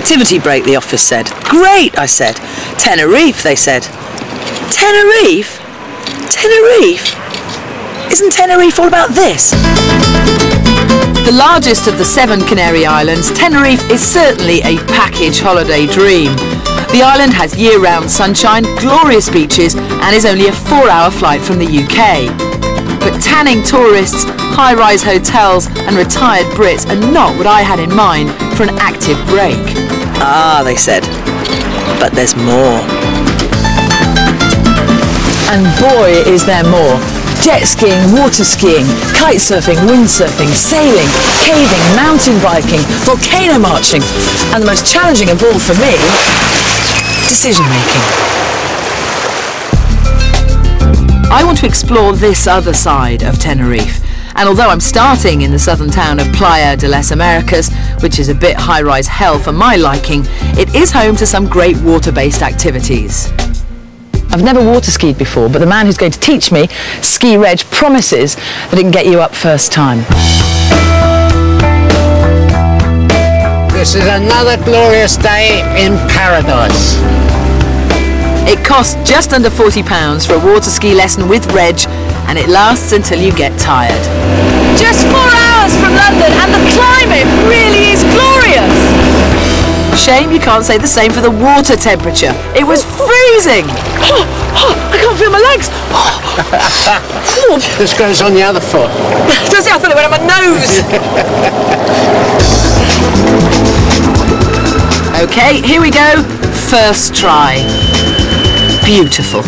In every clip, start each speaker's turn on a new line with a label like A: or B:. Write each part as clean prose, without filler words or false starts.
A: activity break, the office said. Great, I said. Tenerife, they said. Tenerife? Tenerife? Isn't Tenerife all about this? The largest of the 7 Canary Islands, Tenerife is certainly a package holiday dream. The island has year-round sunshine, glorious beaches and is only a 4-hour flight from the UK. But tanning tourists, high-rise hotels and retired Brits are not what I had in mind for an active break. Ah, they said, but there's more.
B: And boy, is there more. Jet skiing, water skiing, kite surfing, windsurfing, sailing, caving, mountain biking, volcano marching, and the most challenging of all for me, decision making. I want to explore this other side of Tenerife, and although I'm starting in the southern town of Playa de las Americas, which is a bit high-rise hell for my liking, it is home to some great water-based activities. I've never water skied before, but the man who's going to teach me, Ski Reg, promises that it can get you up first time.
C: This is another glorious day in paradise.
B: It costs just under £40 for a water ski lesson with Reg, and it lasts until you get tired. Just 4 hours from London, and the climate really is glorious. Shame you can't say the same for the water temperature. It was freezing. I can't feel my legs.
C: This goes on the other foot.
B: Does it? I thought it went on my nose. Okay, here we go. First try. Beautiful.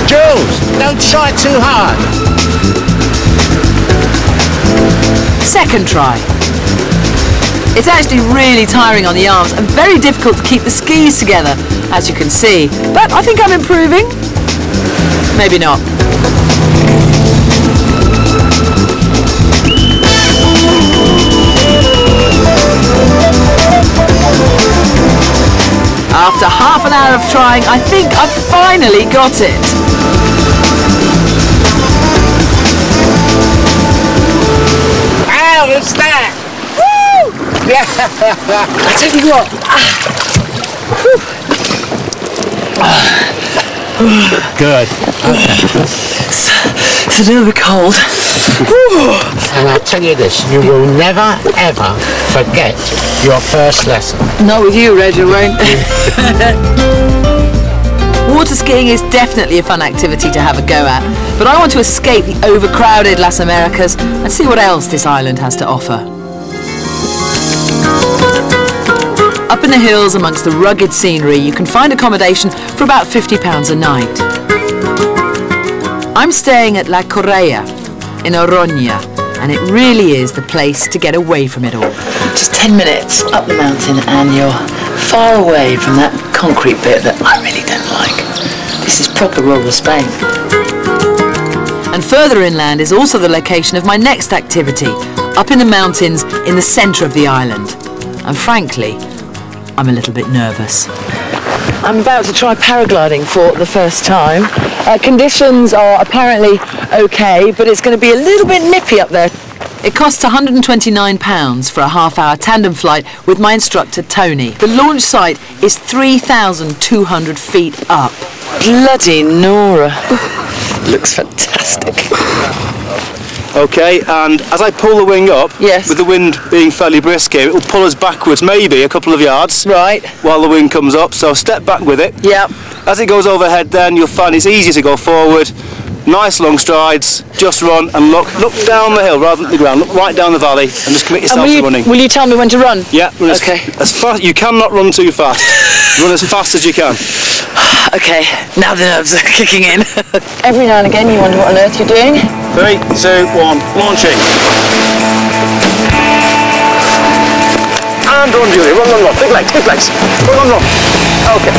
C: Jules, don't try too hard.
B: Second try. It's actually really tiring on the arms and very difficult to keep the skis together, as you can see. But I think I'm improving. Maybe not. After half an hour of trying, I think I've finally got it.
C: Ow, it's that! Yeah.
B: I tell you what.
C: Good.
B: It's a little bit cold.
C: And I'll tell you this, you will never, ever forget your first lesson.
B: Not with you, Reg, I won't. Water skiing is definitely a fun activity to have a go at, but I want to escape the overcrowded Las Americas and see what else this island has to offer. Up in the hills amongst the rugged scenery, you can find accommodation for about £50 a night. I'm staying at La Correa in Oroña, and it really is the place to get away from it all. Just 10 minutes up the mountain and you're far away from that concrete bit that I really don't like. This is proper rural Spain. And further inland is also the location of my next activity, up in the mountains in the centre of the island. And frankly, I'm a little bit nervous. I'm about to try paragliding for the first time. Conditions are apparently okay, but it's going to be a little bit nippy up there. It costs £129 for a half-hour tandem flight with my instructor Tony. The launch site is 3,200 feet up. Bloody Nora. Looks fantastic.
D: Okay, and as I pull the wing up,
B: yes,
D: with the wind being fairly brisk here, it will pull us backwards maybe a couple of yards,
B: right,
D: while the wind comes up, so step back with it.
B: Yep.
D: As it goes overhead then you'll find it's easier to go forward, nice long strides, just run and look down the hill rather than the ground, look right down the valley and just commit yourself to running.
B: Will you tell me when to run?
D: Yeah, run
B: okay.
D: As fast, you cannot run too fast, run as fast as you can.
B: Okay, now the nerves are kicking in. Every now and again you wonder what on earth you're doing.
D: 3, 2, 1, launching. And run, Julie, run, big legs, run. Okay.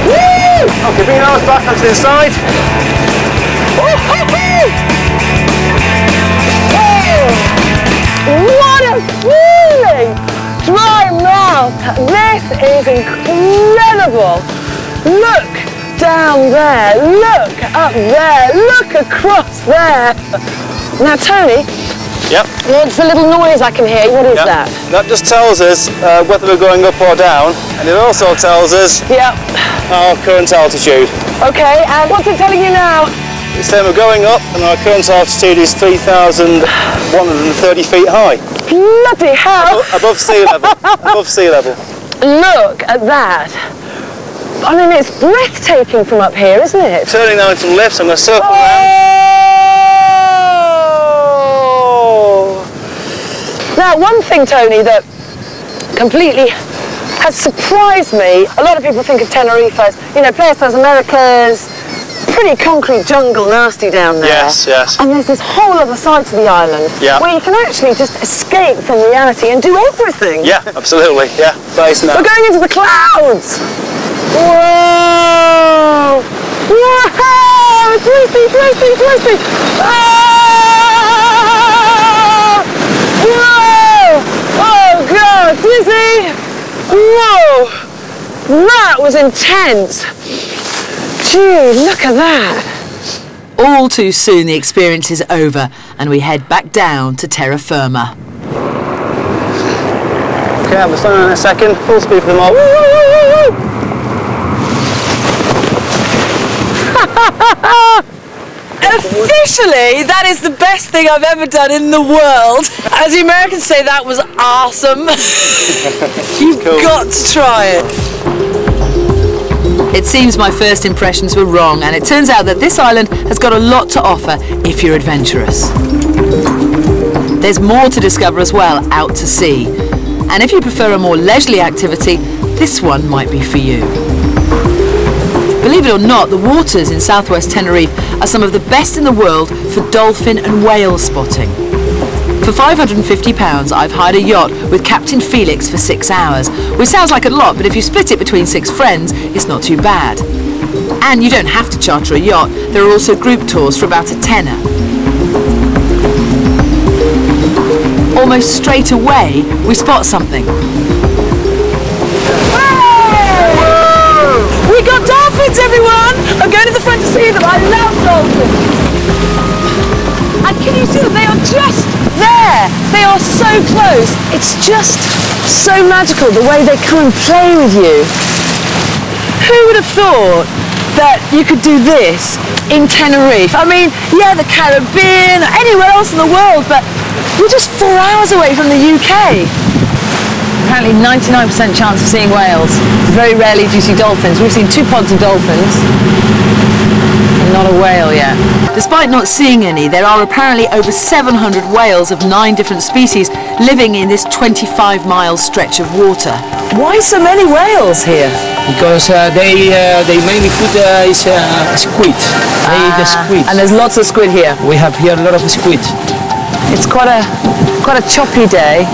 D: Woo! Okay, bring your arms back onto the inside.
B: What a feeling! Dry mouth! This is incredible! Look down there, look up there, look across there! Now Tony,
D: Yep.
E: What's the little noise I can hear? What is that?
D: That just tells us whether we're going up or down, and it also tells us our current altitude.
E: Okay, and what's it telling you now?
D: It's saying we're going up, and our current altitude is 3,130 feet high.
E: Bloody hell!
D: Above sea level. Above sea level.
E: Look at that. I mean, it's breathtaking from up here, isn't it?
D: Turning now into lifts, I'm going to circle around.
E: Now, one thing, Tony, that completely has surprised me, a lot of people think of Tenerife as, you know, place as America's pretty concrete jungle, nasty down there.
D: Yes, yes.
E: And there's this whole other side to the island where you can actually just escape from reality and do everything.
D: Yeah, absolutely, yeah. Base now.
E: We're going into the clouds! Whoa! Whoa! Twisty, twisty, twisty! Ah! Whoa! Oh God, dizzy! Whoa! That was intense! Gee, look at that!
B: All too soon the experience is over and we head back down to terra firma.
D: Okay, we're starting in a second. Full speed for the mob.
B: Officially, that is the best thing I've ever done in the world. As the Americans say, that was awesome. You've got to try it. It seems my first impressions were wrong, and it turns out that this island has got a lot to offer if you're adventurous. There's more to discover as well out to sea, and if you prefer a more leisurely activity, this one might be for you. Believe it or not, the waters in southwest Tenerife are some of the best in the world for dolphin and whale spotting. For £550, I've hired a yacht with Captain Felix for 6 hours, which sounds like a lot, but if you split it between 6 friends, it's not too bad. And you don't have to charter a yacht, there are also group tours for about a tenner. Almost straight away, we spot something.
E: We got dolphins, everyone! I'm going to the front to see them. I love dolphins. And can you see that they are just there? They are so close. It's just so magical the way they come and play with you. Who would have thought that you could do this in Tenerife? I mean, yeah, the Caribbean, anywhere else in the world, but we're just 4 hours away from the UK. Apparently 99% chance of seeing whales. Very rarely do you see dolphins. We've seen 2 pods of dolphins, and not a whale yet.
B: Despite not seeing any, there are apparently over 700 whales of 9 different species living in this 25-mile stretch of water.
E: Why so many whales here?
C: Because they mainly food is squid. They eat the squid.
E: And there's lots of squid here.
C: We have here a lot of squid.
E: It's quite a choppy day,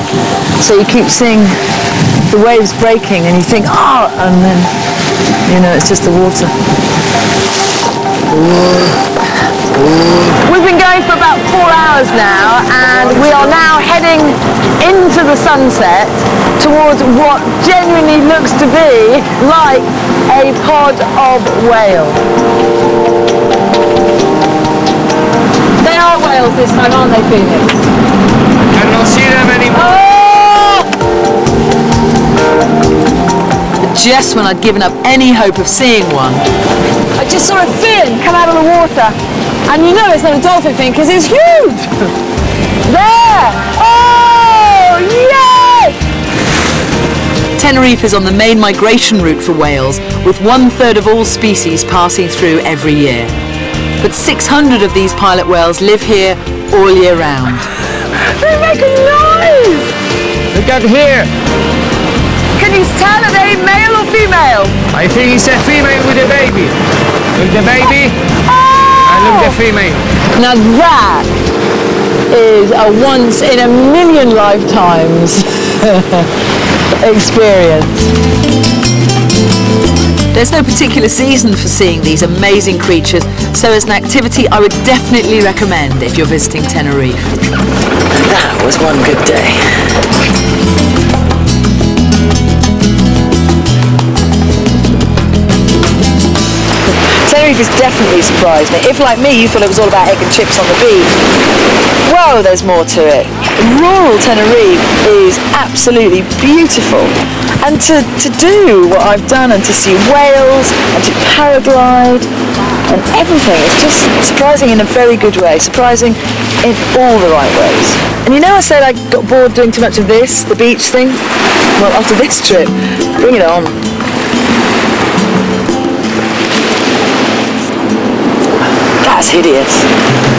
E: so you keep seeing the waves breaking and you think, oh, and then, you know, it's just the water. We've been going for about 4 hours now, and we are now heading into the sunset towards what genuinely looks to be like a pod of whale. They are whales this time, aren't they, Felix?
C: I don't see them anymore.
B: Just when I'd given up any hope of seeing one,
E: I just saw a fin come out of the water, and you know it's not a dolphin fin because it's huge. There! Oh, yes!
B: Tenerife is on the main migration route for whales, with 1/3 of all species passing through every year. But 600 of these pilot whales live here all year round.
E: They make a noise!
C: Look at here.
E: Can you tell are they male or female?
C: I think it's a female with a baby. Look the baby, and look the female.
E: Now that is a once in a million lifetimes experience.
B: There's no particular season for seeing these amazing creatures, so as an activity I would definitely recommend if you're visiting Tenerife.
A: That was one good day.
E: Tell Tenerife has definitely surprised me. If, like me, you thought it was all about egg and chips on the beach, whoa, there's more to it. Rural Tenerife is absolutely beautiful. And to do what I've done and to see whales and to paraglide and everything, it's just surprising in a very good way, surprising in all the right ways. And you know I said I got bored doing too much of this, the beach thing? Well, after this trip, bring it on. That's hideous.